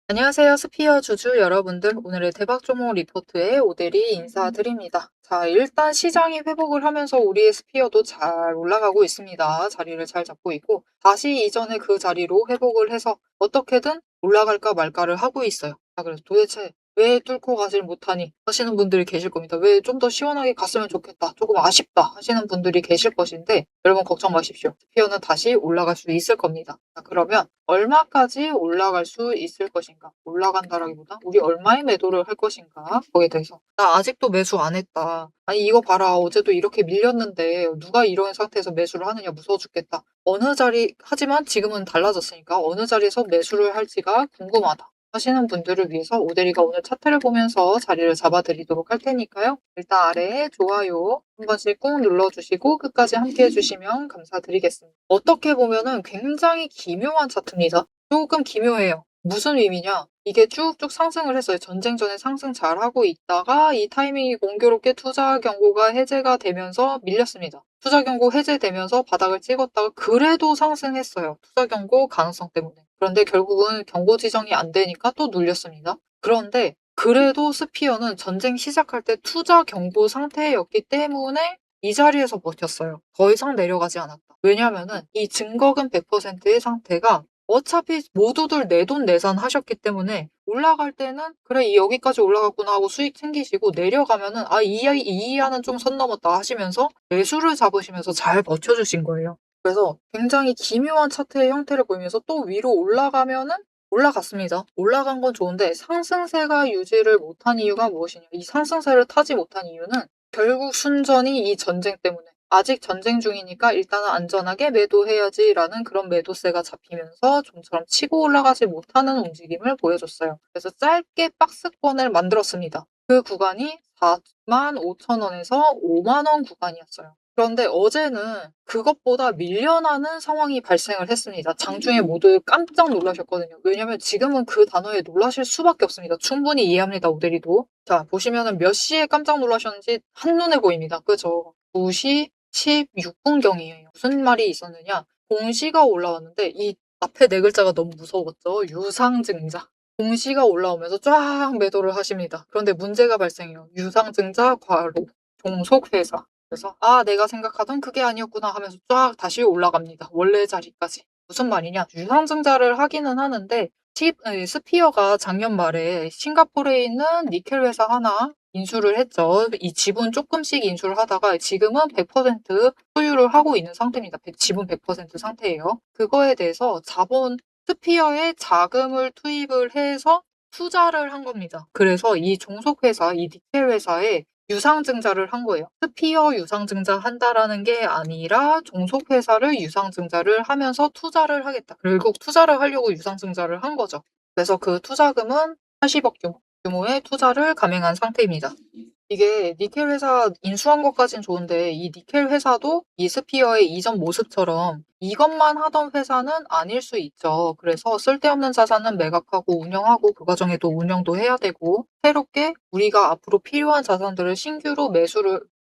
안녕하세요. 스피어 주주 여러분들. 오늘의 대박 조모 리포트에 오대리 인사드립니다. 자, 일단 시장이 회복을 하면서 우리의 스피어도 잘 올라가고 있습니다. 자리를 잘 잡고 있고, 다시 이전에 그 자리로 회복을 해서 어떻게든 올라갈까 말까를 하고 있어요. 자, 그래서 도대체 왜 뚫고 가질 못하니 하시는 분들이 계실 겁니다. 왜 좀 더 시원하게 갔으면 좋겠다. 조금 아쉽다 하시는 분들이 계실 것인데, 여러분 걱정 마십시오. 스피어는 다시 올라갈 수 있을 겁니다. 자, 그러면 얼마까지 올라갈 수 있을 것인가? 올라간다라기보다 우리 얼마의 매도를 할 것인가? 거기에 대해서. 나 아직도 매수 안 했다. 아니, 이거 봐라. 어제도 이렇게 밀렸는데 누가 이런 상태에서 매수를 하느냐 무서워 죽겠다. 어느 자리, 하지만 지금은 달라졌으니까 어느 자리에서 매수를 할지가 궁금하다 하시는 분들을 위해서 오대리가 오늘 차트를 보면서 자리를 잡아드리도록 할 테니까요. 일단 아래에 좋아요 한 번씩 꾹 눌러주시고 끝까지 함께 해주시면 감사드리겠습니다. 어떻게 보면은 굉장히 기묘한 차트입니다. 조금 기묘해요. 무슨 의미냐? 이게 쭉쭉 상승을 했어요. 전쟁 전에 상승 잘하고 있다가 이 타이밍이 공교롭게 투자 경고가 해제가 되면서 밀렸습니다. 투자 경고 해제되면서 바닥을 찍었다가 그래도 상승했어요. 투자 경고 가능성 때문에. 그런데 결국은 경고 지정이 안 되니까 또 눌렸습니다. 그런데 그래도 스피어는 전쟁 시작할 때 투자 경고 상태였기 때문에 이 자리에서 버텼어요. 더 이상 내려가지 않았다. 왜냐면은 이 증거금 100%의 상태가 어차피 모두들 내돈 내산 하셨기 때문에 올라갈 때는 그래 여기까지 올라갔구나 하고 수익 챙기시고 내려가면은 이 이하는 좀 선 넘었다 하시면서 매수를 잡으시면서 잘 버텨주신 거예요. 그래서 굉장히 기묘한 차트의 형태를 보이면서 또 위로 올라가면은 올라갔습니다. 올라간 건 좋은데 상승세가 유지를 못한 이유가 무엇이냐. 이 상승세를 타지 못한 이유는 결국 순전히 이 전쟁 때문에 아직 전쟁 중이니까 일단은 안전하게 매도해야지라는 그런 매도세가 잡히면서 좀처럼 치고 올라가지 못하는 움직임을 보여줬어요. 그래서 짧게 박스권을 만들었습니다. 그 구간이 45,000원에서 50,000원 구간이었어요. 그런데 어제는 그것보다 밀려나는 상황이 발생을 했습니다. 장중에 모두 깜짝 놀라셨거든요. 왜냐면 지금은 그 단어에 놀라실 수밖에 없습니다. 충분히 이해합니다, 오대리도. 자, 보시면은 몇 시에 깜짝 놀라셨는지 한눈에 보입니다. 그죠? 2시 16분경이에요. 무슨 말이 있었느냐? 공시가 올라왔는데 이 앞에 네 글자가 너무 무서웠죠. 유상증자. 공시가 올라오면서 쫙 매도를 하십니다. 그런데 문제가 발생해요. 유상증자 괄호 종속회사. 그래서 내가 생각하던 그게 아니었구나 하면서 쫙 다시 올라갑니다. 원래 자리까지. 무슨 말이냐? 유상증자를 하기는 하는데 스피어가 작년 말에 싱가포르에 있는 니켈 회사 하나 인수를 했죠. 이 지분 조금씩 인수를 하다가 지금은 100% 소유를 하고 있는 상태입니다. 지분 100% 상태예요. 그거에 대해서 스피어에 자금을 투입을 해서 투자를 한 겁니다. 그래서 이 종속회사, 이 니켈 회사에 유상증자를 한 거예요. 스피어 유상증자 한다라는 게 아니라 종속회사를 유상증자를 하면서 투자를 하겠다. 결국 투자를 하려고 유상증자를 한 거죠. 그래서 그 투자금은 80억 규모의 투자를 감행한 상태입니다. 이게 니켈 회사 인수한 것까진 좋은데 이 니켈 회사도 이 스피어의 이전 모습처럼 이것만 하던 회사는 아닐 수 있죠. 그래서 쓸데없는 자산은 매각하고 운영하고 그 과정에 또 운영도 해야 되고 새롭게 우리가 앞으로 필요한 자산들을 신규로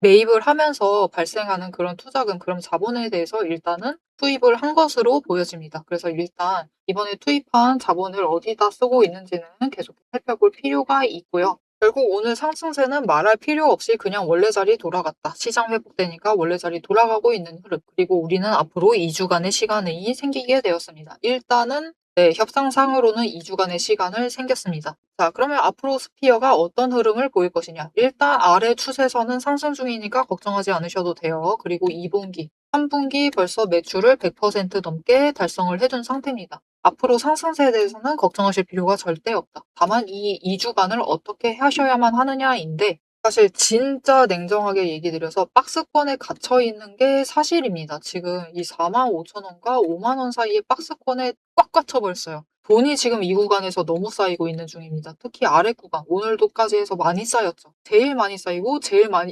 매입을 하면서 발생하는 그런 투자금, 그런 자본에 대해서 일단은 투입을 한 것으로 보여집니다. 그래서 일단 이번에 투입한 자본을 어디다 쓰고 있는지는 계속 살펴볼 필요가 있고요. 결국 오늘 상승세는 말할 필요 없이 그냥 원래 자리 돌아갔다. 시장 회복되니까 원래 자리 돌아가고 있는 흐름. 그리고 우리는 앞으로 2주간의 시간이 생기게 되었습니다. 일단은 협상상으로는 2주간의 시간을 생겼습니다. 자, 그러면 앞으로 스피어가 어떤 흐름을 보일 것이냐. 일단 아래 추세선은 상승 중이니까 걱정하지 않으셔도 돼요. 그리고 2분기, 3분기 벌써 매출을 100% 넘게 달성을 해둔 상태입니다. 앞으로 상승세에 대해서는 걱정하실 필요가 절대 없다. 다만 이 2주간을 어떻게 하셔야만 하느냐인데 사실 진짜 냉정하게 얘기 드려서 박스권에 갇혀 있는 게 사실입니다. 지금 이 45,000원과 50,000원 사이에 박스권에 꽉 갇혀 버렸어요. 돈이 지금 이 구간에서 너무 쌓이고 있는 중입니다. 특히 아래 구간, 오늘도까지 해서 많이 쌓였죠. 제일 많이 쌓이고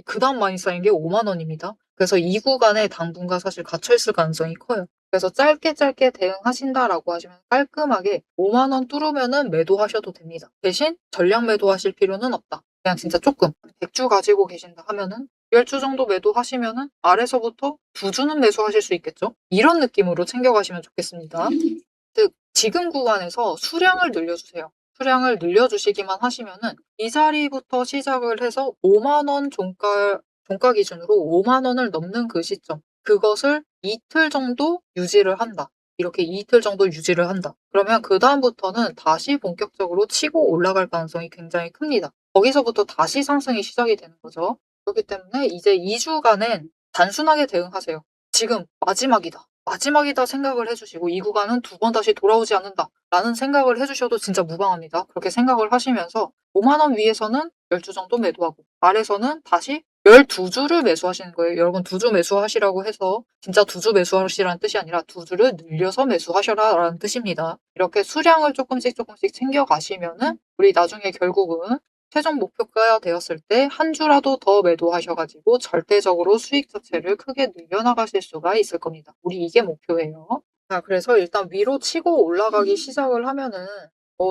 그다음 많이 쌓인 게 50,000원입니다. 그래서 이 구간에 당분간 사실 갇혀 있을 가능성이 커요. 그래서 짧게 대응하신다라고 하시면 깔끔하게 50,000원 뚫으면은 매도하셔도 됩니다. 대신 전량 매도하실 필요는 없다. 그냥 진짜 조금 100주 가지고 계신다 하면은 10주 정도 매도하시면은 아래서부터 2주는 매수하실 수 있겠죠? 이런 느낌으로 챙겨가시면 좋겠습니다. 즉 지금 구간에서 수량을 늘려주세요. 수량을 늘려주시기만 하시면은 이 자리부터 시작을 해서 5만 원 종가 기준으로 5만 원을 넘는 그 시점, 그것을 이틀 정도 유지를 한다. 이렇게 이틀 정도 유지를 한다. 그러면 그다음부터는 다시 본격적으로 치고 올라갈 가능성이 굉장히 큽니다. 거기서부터 다시 상승이 시작이 되는 거죠. 그렇기 때문에 이제 2주간은 단순하게 대응하세요. 지금 마지막이다. 마지막이다 생각을 해주시고 이 구간은 두 번 다시 돌아오지 않는다. 라는 생각을 해주셔도 진짜 무방합니다. 그렇게 생각을 하시면서 5만 원 위에서는 10주 정도 매도하고 아래서는 다시 12주를 매수하시는 거예요. 여러분 2주 매수하시라고 해서 진짜 2주 매수하시라는 뜻이 아니라 2주를 늘려서 매수하셔라 라는 뜻입니다. 이렇게 수량을 조금씩 챙겨가시면은 우리 나중에 결국은 최종 목표가 되었을 때 한 주라도 더 매도하셔가지고 절대적으로 수익 자체를 크게 늘려나가실 수가 있을 겁니다. 우리 이게 목표예요. 자, 그래서 일단 위로 치고 올라가기 시작을 하면은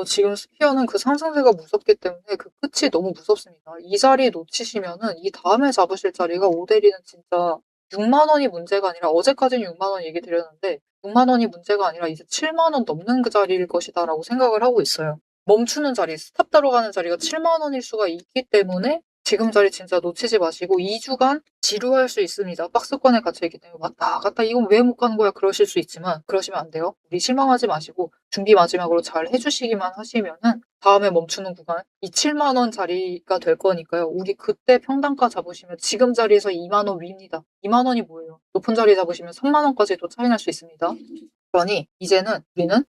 지금 스피어는 그 상승세가 무섭기 때문에 그 끝이 너무 무섭습니다. 이 자리 놓치시면은 이 다음에 잡으실 자리가 오데리는 진짜 6만 원이 문제가 아니라 어제까지는 6만 원 얘기 드렸는데 6만 원이 문제가 아니라 이제 7만 원 넘는 그 자리일 것이다라고 생각을 하고 있어요. 멈추는 자리, 스탑 들어가는 자리가 7만 원일 수가 있기 때문에 지금 자리 진짜 놓치지 마시고 2주간 지루할 수 있습니다. 박스권에 갇혀있기 때문에 왔다 갔다 이건 왜 못 가는 거야 그러실 수 있지만 그러시면 안 돼요. 우리 실망하지 마시고 준비 마지막으로 잘 해주시기만 하시면은 다음에 멈추는 구간 이 7만 원 자리가 될 거니까요. 우리 그때 평단가 잡으시면 지금 자리에서 2만 원 위입니다. 2만 원이 뭐예요? 높은 자리 잡으시면 3만 원까지도 차이 날 수 있습니다. 그러니 이제는 우리는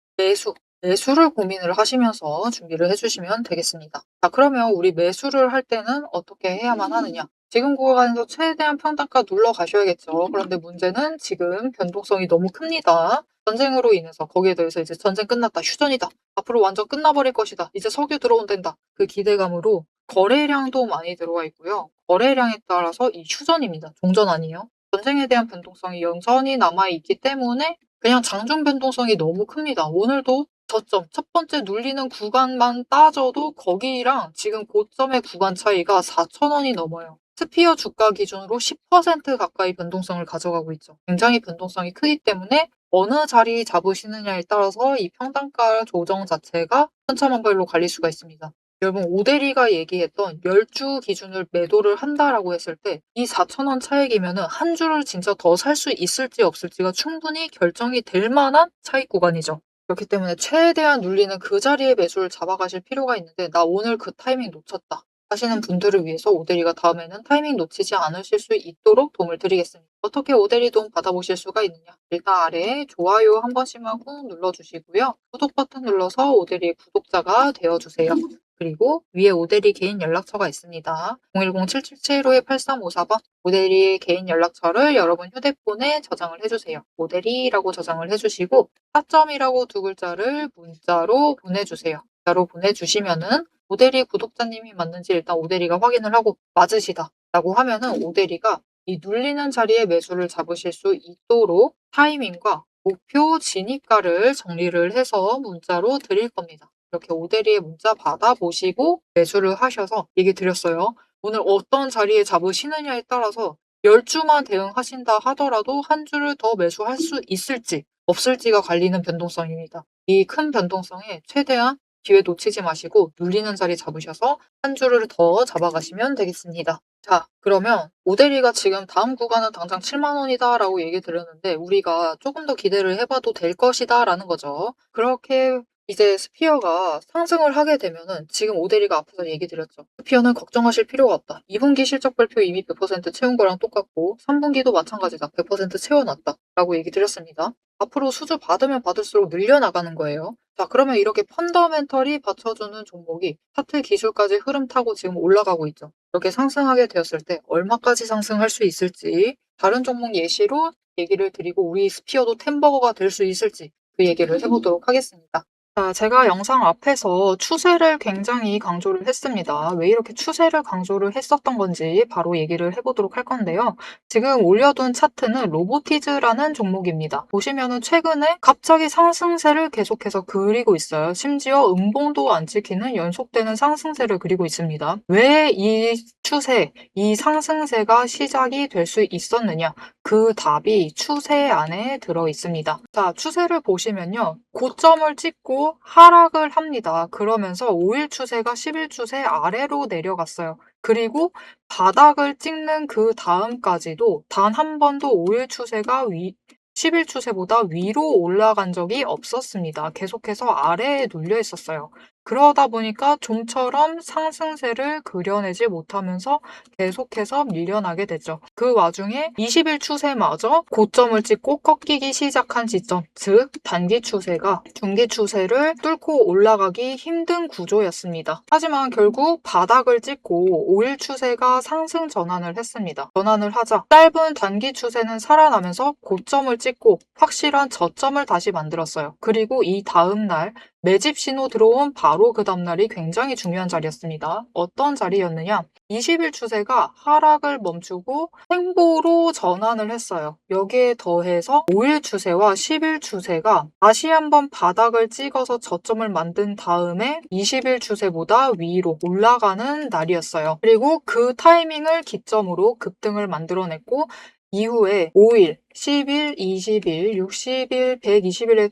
매수를 고민을 하시면서 준비를 해주시면 되겠습니다. 자, 그러면 우리 매수를 할 때는 어떻게 해야만 하느냐? 지금 구간에서 최대한 평단가 눌러 가셔야겠죠. 그런데 문제는 지금 변동성이 너무 큽니다. 전쟁으로 인해서 거기에 대해서 이제 전쟁 끝났다, 휴전이다, 앞으로 완전 끝나버릴 것이다, 이제 석유 들어온댄다. 그 기대감으로 거래량도 많이 들어와 있고요. 거래량에 따라서 이 휴전입니다. 종전 아니에요. 전쟁에 대한 변동성이 여전히 남아있기 때문에 그냥 장중 변동성이 너무 큽니다. 오늘도 저점, 첫 번째 눌리는 구간만 따져도 거기랑 지금 고점의 구간 차이가 4,000원이 넘어요. 스피어 주가 기준으로 10% 가까이 변동성을 가져가고 있죠. 굉장히 변동성이 크기 때문에 어느 자리 잡으시느냐에 따라서 이 평단가 조정 자체가 천차만별로 갈릴 수가 있습니다. 여러분 오데리가 얘기했던 10주 기준을 매도를 한다라고 했을 때 이 4,000원 차익이면 한 주를 진짜 더 살 수 있을지 없을지가 충분히 결정이 될 만한 차익 구간이죠. 그렇기 때문에 최대한 눌리는 그 자리에 매수를 잡아가실 필요가 있는데 나 오늘 그 타이밍 놓쳤다 하시는 분들을 위해서 오데리가 다음에는 타이밍 놓치지 않으실 수 있도록 도움을 드리겠습니다. 어떻게 오데리 도움 받아보실 수가 있느냐? 일단 아래에 좋아요 한 번씩만 꾹 눌러주시고요. 구독 버튼 눌러서 오데리의 구독자가 되어주세요. 그리고 위에 오데리 개인 연락처가 있습니다. 010-7775-8354번 오데리의 개인 연락처를 여러분 휴대폰에 저장을 해주세요. 오데리라고 저장을 해주시고 4점이라고 두 글자를 문자로 보내주세요. 문자로 보내주시면은 오데리 구독자님이 맞는지 일단 오데리가 확인을 하고 맞으시다 라고 하면은 오데리가 이 눌리는 자리에 매수를 잡으실 수 있도록 타이밍과 목표 진입가를 정리를 해서 문자로 드릴 겁니다. 이렇게 오데리의 문자 받아보시고 매수를 하셔서 얘기 드렸어요. 오늘 어떤 자리에 잡으시느냐에 따라서 10주만 대응하신다 하더라도 한 주를 더 매수할 수 있을지 없을지가 갈리는 변동성입니다. 이 큰 변동성에 최대한 기회 놓치지 마시고 눌리는 자리 잡으셔서 한 주를 더 잡아가시면 되겠습니다. 자, 그러면 오데리가 지금 다음 구간은 당장 7만 원이다 라고 얘기 드렸는데 우리가 조금 더 기대를 해봐도 될 것이다 라는 거죠. 그렇게 이제 스피어가 상승을 하게 되면은 지금 오데리가 앞에서 얘기 드렸죠. 스피어는 걱정하실 필요가 없다. 2분기 실적 발표 이미 100% 채운 거랑 똑같고 3분기도 마찬가지다. 100% 채워놨다. 라고 얘기 드렸습니다. 앞으로 수주 받으면 받을수록 늘려나가는 거예요. 자, 그러면 이렇게 펀더멘털이 받쳐주는 종목이 차트 기술까지 흐름 타고 지금 올라가고 있죠. 이렇게 상승하게 되었을 때 얼마까지 상승할 수 있을지 다른 종목 예시로 얘기를 드리고 우리 스피어도 템버거가 될 수 있을지 그 얘기를 해보도록 하겠습니다. 자, 제가 영상 앞에서 추세를 굉장히 강조를 했습니다. 왜 이렇게 추세를 강조를 했었던 건지 바로 얘기를 해보도록 할 건데요. 지금 올려둔 차트는 로보티즈라는 종목입니다. 보시면은 최근에 갑자기 상승세를 계속해서 그리고 있어요. 심지어 음봉도 안 찍히는 연속되는 상승세를 그리고 있습니다. 왜 이 추세, 이 상승세가 시작이 될 수 있었느냐? 그 답이 추세 안에 들어 있습니다. 자, 추세를 보시면요. 고점을 찍고 하락을 합니다. 그러면서 5일 추세가 10일 추세 아래로 내려갔어요. 그리고 바닥을 찍는 그 다음까지도 단 한 번도 5일 추세가 10일 추세보다 위로 올라간 적이 없었습니다. 계속해서 아래에 눌려 있었어요. 그러다 보니까 좀처럼 상승세를 그려내지 못하면서 계속해서 밀려나게 됐죠. 그 와중에 20일 추세마저 고점을 찍고 꺾이기 시작한 지점, 즉 단기 추세가 중기 추세를 뚫고 올라가기 힘든 구조였습니다. 하지만 결국 바닥을 찍고 5일 추세가 상승 전환을 했습니다. 전환을 하자 짧은 단기 추세는 살아나면서 고점을 찍고 확실한 저점을 다시 만들었어요. 그리고 이 다음 날 매집 신호 들어온 바로 그 다음날이 굉장히 중요한 자리였습니다. 어떤 자리였느냐? 20일 추세가 하락을 멈추고 횡보로 전환을 했어요. 여기에 더해서 5일 추세와 10일 추세가 다시 한번 바닥을 찍어서 저점을 만든 다음에 20일 추세보다 위로 올라가는 날이었어요. 그리고 그 타이밍을 기점으로 급등을 만들어냈고 이후에 5일, 10일, 20일, 60일, 120일의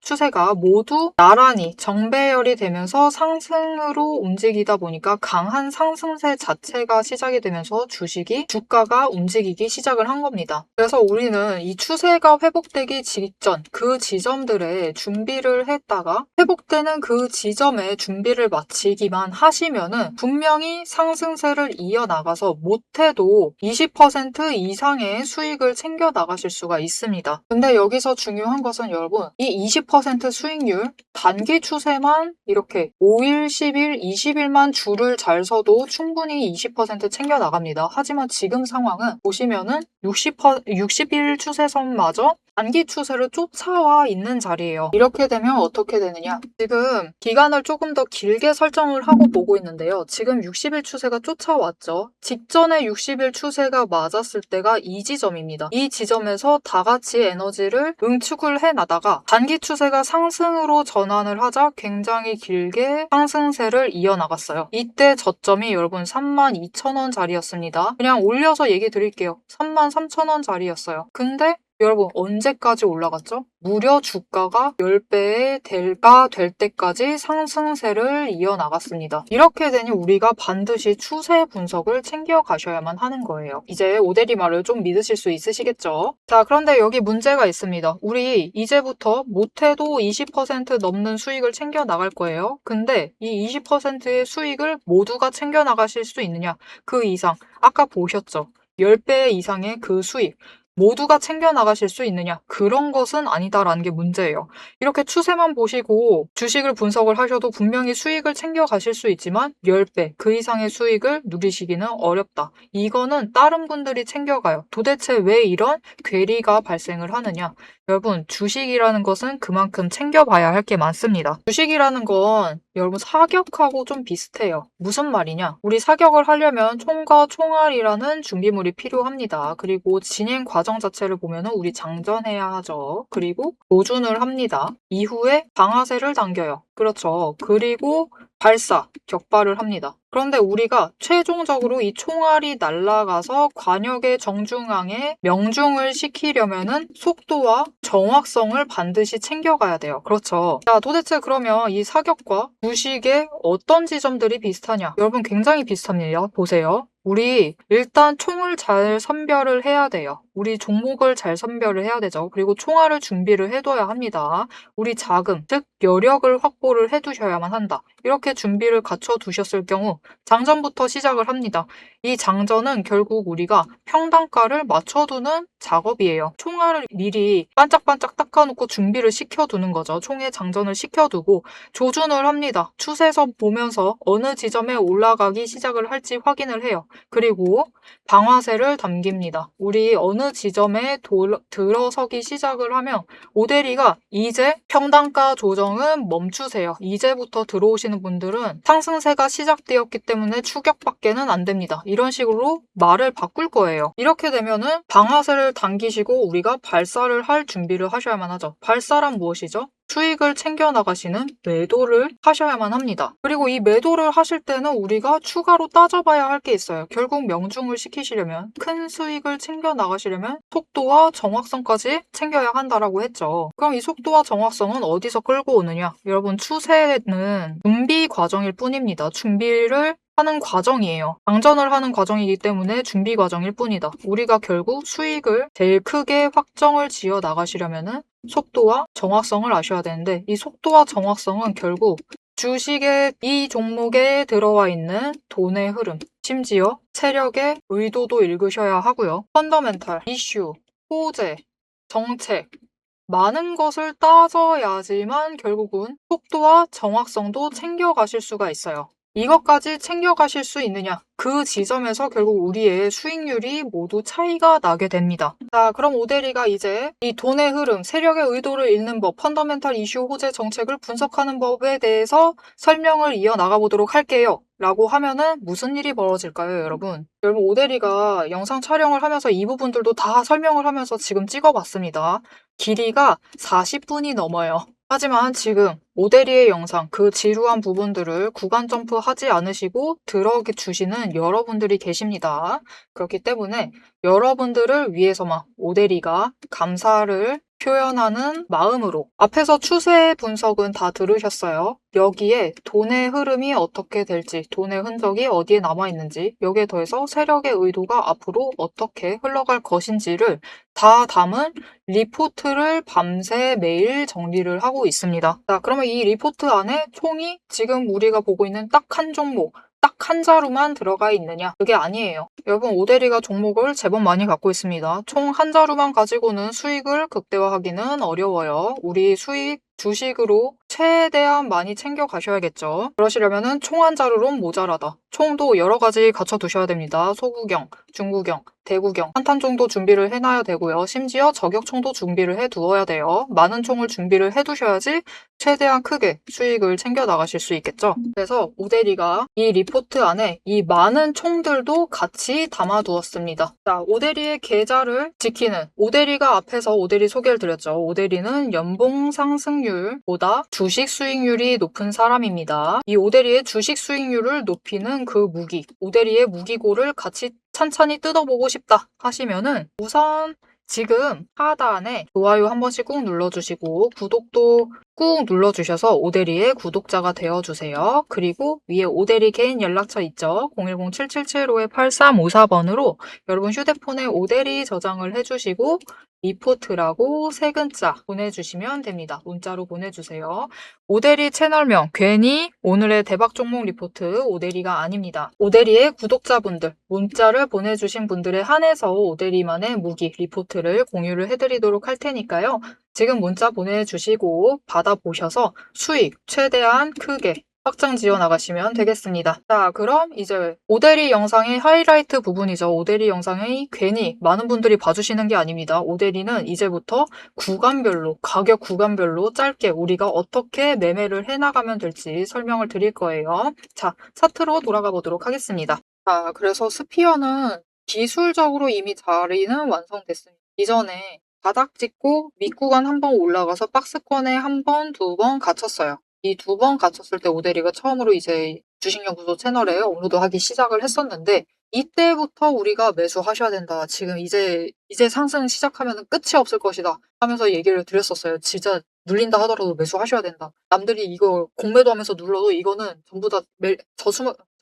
추세가 모두 나란히 정배열이 되면서 상승으로 움직이다 보니까 강한 상승세 자체가 시작이 되면서 주가가 움직이기 시작을 한 겁니다. 그래서 우리는 이 추세가 회복되기 직전 그 지점들에 준비를 했다가 회복되는 그 지점에 준비를 마치기만 하시면은 분명히 상승세를 이어나가서 못해도 20% 이상의 수익을 챙겨 나가실 수가 있습니다. 근데 여기서 중요한 것은 여러분, 이 20% 수익률 단기 추세만 이렇게 5일, 10일, 20일만 줄을 잘 서도 충분히 20% 챙겨 나갑니다. 하지만 지금 상황은 보시면은 60일 추세선마저 단기 추세를 쫓아와 있는 자리예요. 이렇게 되면 어떻게 되느냐? 지금 기간을 조금 더 길게 설정을 하고 보고 있는데요. 지금 60일 추세가 쫓아왔죠. 직전에 60일 추세가 맞았을 때가 이 지점입니다. 이 지점에서 다 같이 에너지를 응축을 해나다가 단기 추세가 상승으로 전환을 하자 굉장히 길게 상승세를 이어나갔어요. 이때 저점이 여러분 32,000원 자리였습니다. 그냥 올려서 얘기 드릴게요. 33,000원 자리였어요. 근데 여러분 언제까지 올라갔죠? 무려 주가가 10배의 대가 될 때까지 상승세를 이어나갔습니다. 이렇게 되니 우리가 반드시 추세 분석을 챙겨가셔야만 하는 거예요. 이제 오대리 말을 좀 믿으실 수 있으시겠죠? 자, 그런데 여기 문제가 있습니다. 우리 이제부터 못해도 20% 넘는 수익을 챙겨 나갈 거예요. 근데 이 20%의 수익을 모두가 챙겨 나가실 수 있느냐? 그 이상 아까 보셨죠? 10배 이상의 그 수익 모두가 챙겨 나가실 수 있느냐? 그런 것은 아니다라는 게 문제예요. 이렇게 추세만 보시고 주식을 분석을 하셔도 분명히 수익을 챙겨 가실 수 있지만 10배 그 이상의 수익을 누리시기는 어렵다. 이거는 다른 분들이 챙겨가요. 도대체 왜 이런 괴리가 발생을 하느냐? 여러분, 주식이라는 것은 그만큼 챙겨봐야 할 게 많습니다. 주식이라는 건 여러분 사격하고 좀 비슷해요. 무슨 말이냐? 우리 사격을 하려면 총과 총알이라는 준비물이 필요합니다. 그리고 진행 과정 자체를 보면은 우리 장전해야 하죠. 그리고 조준을 합니다. 이후에 방아쇠를 당겨요. 그렇죠. 그리고 발사, 격발을 합니다. 그런데 우리가 최종적으로 이 총알이 날아가서 관역의 정중앙에 명중을 시키려면은 속도와 정확성을 반드시 챙겨가야 돼요. 그렇죠. 자, 도대체 그러면 이 사격과 주식의 어떤 지점들이 비슷하냐? 여러분 굉장히 비슷합니다. 보세요. 우리 일단 총을 잘 선별을 해야 돼요. 우리 종목을 잘 선별을 해야 되죠. 그리고 총알을 준비를 해둬야 합니다. 우리 자금, 즉 여력을 확보를 해두셔야만 한다. 이렇게 준비를 갖춰두셨을 경우 장전부터 시작을 합니다. 이 장전은 결국 우리가 평단가를 맞춰두는 작업이에요. 총알을 미리 반짝반짝 닦아놓고 준비를 시켜두는 거죠. 총에 장전을 시켜두고 조준을 합니다. 추세선 보면서 어느 지점에 올라가기 시작을 할지 확인을 해요. 그리고 방아쇠를 당깁니다. 우리 어느 지점에 들어서기 시작을 하면 오대리가 이제 평단가 조정은 멈추세요. 이제부터 들어오시는 분들은 상승세가 시작되었기 때문에 추격밖에는 안 됩니다. 이런 식으로 말을 바꿀 거예요. 이렇게 되면은 방아쇠를 당기시고 우리가 발사를 할 준비를 하셔야만 하죠. 발사란 무엇이죠? 수익을 챙겨 나가시는 매도를 하셔야만 합니다. 그리고 이 매도를 하실 때는 우리가 추가로 따져봐야 할 게 있어요. 결국 명중을 시키시려면, 큰 수익을 챙겨 나가시려면 속도와 정확성까지 챙겨야 한다라고 했죠. 그럼 이 속도와 정확성은 어디서 끌고 오느냐? 여러분, 추세는 준비 과정일 뿐입니다. 준비를 하는 과정이에요. 방전을 하는 과정이기 때문에 준비 과정일 뿐이다. 우리가 결국 수익을 제일 크게 확정을 지어 나가시려면은 속도와 정확성을 아셔야 되는데, 이 속도와 정확성은 결국 주식의 이 종목에 들어와 있는 돈의 흐름, 심지어 세력의 의도도 읽으셔야 하고요. 펀더멘탈, 이슈, 호재, 정책, 많은 것을 따져야지만 결국은 속도와 정확성도 챙겨가실 수가 있어요. 이것까지 챙겨가실 수 있느냐? 그 지점에서 결국 우리의 수익률이 모두 차이가 나게 됩니다. 자, 그럼 오대리가 이제 이 돈의 흐름, 세력의 의도를 읽는 법, 펀더멘탈 이슈, 호재, 정책을 분석하는 법에 대해서 설명을 이어나가 보도록 할게요. 라고 하면은 무슨 일이 벌어질까요, 여러분? 여러분, 오대리가 영상 촬영을 하면서 이 부분들도 다 설명을 하면서 지금 찍어봤습니다. 길이가 40분이 넘어요. 하지만 지금 오대리의 영상, 그 지루한 부분들을 구간 점프하지 않으시고 들어주시는 여러분들이 계십니다. 그렇기 때문에 여러분들을 위해서만 오대리가 감사를 표현하는 마음으로, 앞에서 추세 분석은 다 들으셨어요. 여기에 돈의 흐름이 어떻게 될지, 돈의 흔적이 어디에 남아있는지, 여기에 더해서 세력의 의도가 앞으로 어떻게 흘러갈 것인지를 다 담은 리포트를 밤새 매일 정리를 하고 있습니다. 자, 그러면 이 리포트 안에 총이 지금 우리가 보고 있는 딱 한 종목, 딱 한 자루만 들어가 있느냐? 그게 아니에요. 여러분, 오대리가 종목을 제법 많이 갖고 있습니다. 총 한 자루만 가지고는 수익을 극대화하기는 어려워요. 우리 수익 주식으로 최대한 많이 챙겨 가셔야겠죠. 그러시려면은 총 한 자루론 모자라다. 총도 여러 가지 갖춰 두셔야 됩니다. 소구경, 중구경, 대구경, 한탄 정도 준비를 해놔야 되고요. 심지어 저격총도 준비를 해 두어야 돼요. 많은 총을 준비를 해 두셔야지 최대한 크게 수익을 챙겨 나가실 수 있겠죠. 그래서 오대리가 이 리포트 안에 이 많은 총들도 같이 담아 두었습니다. 자, 오대리의 계좌를 지키는, 오대리가 앞에서 오대리 소개를 드렸죠. 오대리는 연봉 상승률보다 주식 수익률이 높은 사람입니다. 이 오대리의 주식 수익률을 높이는 그 무기, 오대리의 무기고를 같이 찬찬히 뜯어보고 싶다 하시면은 우선 지금 하단에 좋아요 한 번씩 꾹 눌러주시고 구독도 꾹 눌러주셔서 오대리의 구독자가 되어주세요. 그리고 위에 오대리 개인 연락처 있죠? 010-7775-8354번으로 여러분 휴대폰에 오대리 저장을 해주시고 리포트라고 세 글자 보내주시면 됩니다. 문자로 보내주세요. 오대리 채널명 괜히 오늘의 대박 종목 리포트 오대리가 아닙니다. 오대리의 구독자분들, 문자를 보내주신 분들에 한해서 오대리만의 무기 리포트를 공유를 해드리도록 할 테니까요. 지금 문자 보내주시고 받아보셔서 수익 최대한 크게 확장 지어 나가시면 되겠습니다. 자, 그럼 이제 오대리 영상의 하이라이트 부분이죠. 오대리 영상이 괜히 많은 분들이 봐주시는 게 아닙니다. 오대리는 이제부터 구간별로, 가격 구간별로 짧게 우리가 어떻게 매매를 해나가면 될지 설명을 드릴 거예요. 자, 차트로 돌아가 보도록 하겠습니다. 자, 그래서 스피어는 기술적으로 이미 자리는 완성됐습니다. 이전에 바닥 찍고 밑구간 한 번 올라가서 박스권에 한 번, 두 번 갇혔어요. 이 두 번 갇혔을 때 오대리가 처음으로 이제 주식연구소 채널에 업로드하기 시작을 했었는데 이때부터 우리가 매수하셔야 된다. 지금 이제 상승 시작하면 끝이 없을 것이다 하면서 얘기를 드렸었어요. 진짜 눌린다 하더라도 매수하셔야 된다. 남들이 이거 공매도하면서 눌러도 이거는 전부 다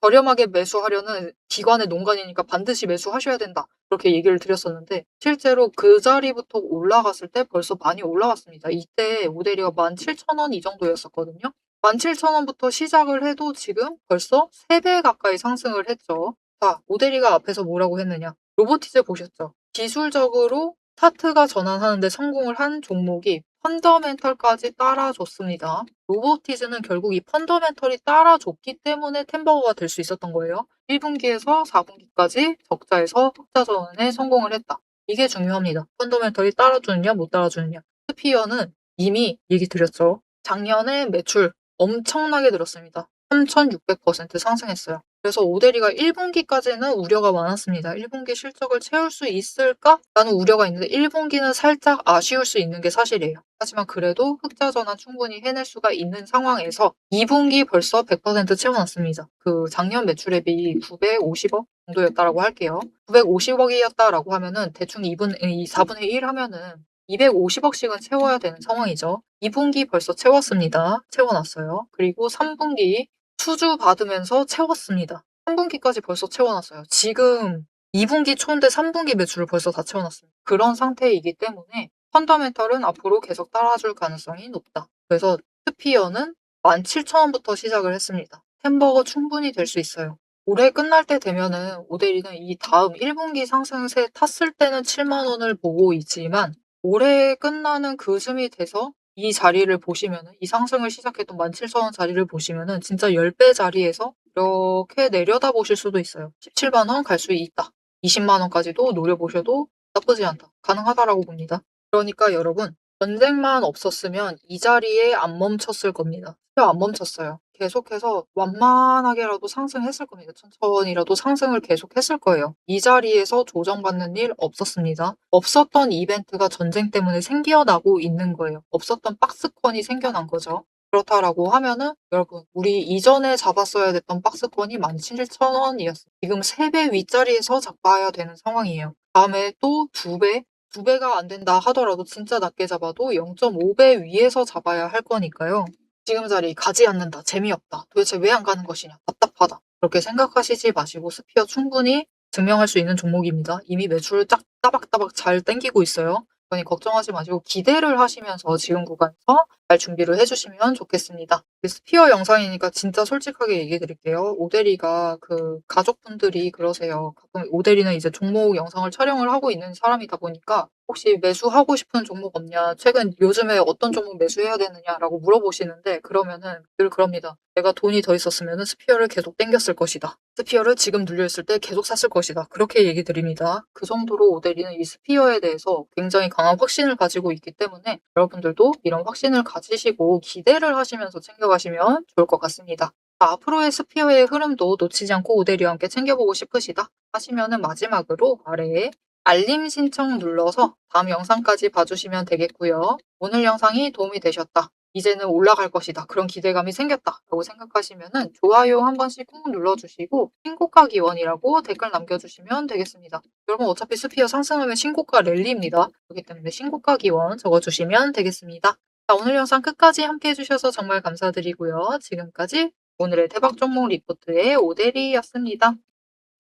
저렴하게 매수하려는 기관의 농간이니까 반드시 매수하셔야 된다. 그렇게 얘기를 드렸었는데 실제로 그 자리부터 올라갔을 때 벌써 많이 올라갔습니다. 이때 오대리가 17,000원 이 정도였었거든요. 17,000원부터 시작을 해도 지금 벌써 3배 가까이 상승을 했죠. 자, 오대리가 앞에서 뭐라고 했느냐. 로보티즈 보셨죠? 기술적으로 차트가 전환하는데 성공을 한 종목이 펀더멘털까지 따라줬습니다. 로보티즈는 결국 이 펀더멘털이 따라줬기 때문에 템버거가 될 수 있었던 거예요. 1분기에서 4분기까지 적자에서 흑자 전환에 성공을 했다. 이게 중요합니다. 펀더멘털이 따라주느냐 못 따라주느냐. 스피어는 이미 얘기 드렸죠. 작년에 매출 엄청나게 늘었습니다. 3,600% 상승했어요. 그래서 오데리가 1분기까지는 우려가 많았습니다. 1분기 실적을 채울 수 있을까? 라는 우려가 있는데 1분기는 살짝 아쉬울 수 있는 게 사실이에요. 하지만 그래도 흑자 전환 충분히 해낼 수가 있는 상황에서 2분기 벌써 100% 채워놨습니다. 그 작년 매출 대비 950억 정도였다라고 할게요. 950억이었다라고 하면은 대충 4분의 1 하면은 250억씩은 채워야 되는 상황이죠. 2분기 벌써 채웠습니다. 채워놨어요. 그리고 3분기 수주 받으면서 채웠습니다. 3분기까지 벌써 채워놨어요. 지금 2분기 초인데 3분기 매출을 벌써 다 채워놨습니다. 그런 상태이기 때문에 펀더멘털은 앞으로 계속 따라줄 가능성이 높다. 그래서 스피어는 17,000원부터 시작을 했습니다. 햄버거 충분히 될 수 있어요. 올해 끝날 때 되면은 오데리는 이 다음 1분기 상승세 탔을 때는 7만 원을 보고 있지만 올해 끝나는 그 즈음이 돼서 이 자리를 보시면은 이 상승을 시작했던 17,000원 자리를 보시면은 진짜 10배 자리에서 이렇게 내려다 보실 수도 있어요. 17만 원 갈 수 있다. 20만 원까지도 노려보셔도 나쁘지 않다. 가능하다라고 봅니다. 그러니까 여러분 전쟁만 없었으면 이 자리에 안 멈췄을 겁니다. 안 멈췄어요. 계속해서 완만하게라도 상승했을 겁니다. 천천히라도 상승을 계속했을 거예요. 이 자리에서 조정받는 일 없었습니다. 없었던 이벤트가 전쟁 때문에 생겨나고 있는 거예요. 없었던 박스권이 생겨난 거죠. 그렇다라고 하면은 여러분 우리 이전에 잡았어야 됐던 박스권이 17,000원이었어요. 지금 3배 윗자리에서 잡아야 되는 상황이에요. 다음에 또 2배? 2배가 안 된다 하더라도 진짜 낮게 잡아도 0.5배 위에서 잡아야 할 거니까요. 지금 자리 가지 않는다. 재미없다. 도대체 왜 안 가는 것이냐. 답답하다. 그렇게 생각하시지 마시고 스피어 충분히 증명할 수 있는 종목입니다. 이미 매출을 딱 따박따박 잘 땡기고 있어요. 그러니 걱정하지 마시고 기대를 하시면서 지금 구간에서 잘 준비를 해주시면 좋겠습니다. 스피어 영상이니까 진짜 솔직하게 얘기해 드릴게요. 오데리가 그 가족분들이 그러세요. 가끔 오데리는 이제 종목 영상을 촬영을 하고 있는 사람이다 보니까 혹시 매수하고 싶은 종목 없냐? 최근 요즘에 어떤 종목 매수해야 되느냐라고 물어보시는데 그러면은 늘 그럽니다. 내가 돈이 더 있었으면 스피어를 계속 땡겼을 것이다. 스피어를 지금 눌려있을 때 계속 샀을 것이다. 그렇게 얘기 드립니다. 그 정도로 오데리는 이 스피어에 대해서 굉장히 강한 확신을 가지고 있기 때문에 여러분들도 이런 확신을 가지시고 기대를 하시면서 챙겨가시면 좋을 것 같습니다. 앞으로의 스피어의 흐름도 놓치지 않고 오데리와 함께 챙겨보고 싶으시다 하시면은 마지막으로 아래에 알림 신청 눌러서 다음 영상까지 봐주시면 되겠고요. 오늘 영상이 도움이 되셨다. 이제는 올라갈 것이다. 그런 기대감이 생겼다. 라고 생각하시면은 좋아요 한 번씩 꾹 눌러주시고 신고가 기원이라고 댓글 남겨주시면 되겠습니다. 여러분 어차피 스피어 상승하면 신고가 랠리입니다. 그렇기 때문에 신고가 기원 적어주시면 되겠습니다. 자, 오늘 영상 끝까지 함께 해주셔서 정말 감사드리고요. 지금까지 오늘의 대박 종목 리포트의 오데리였습니다.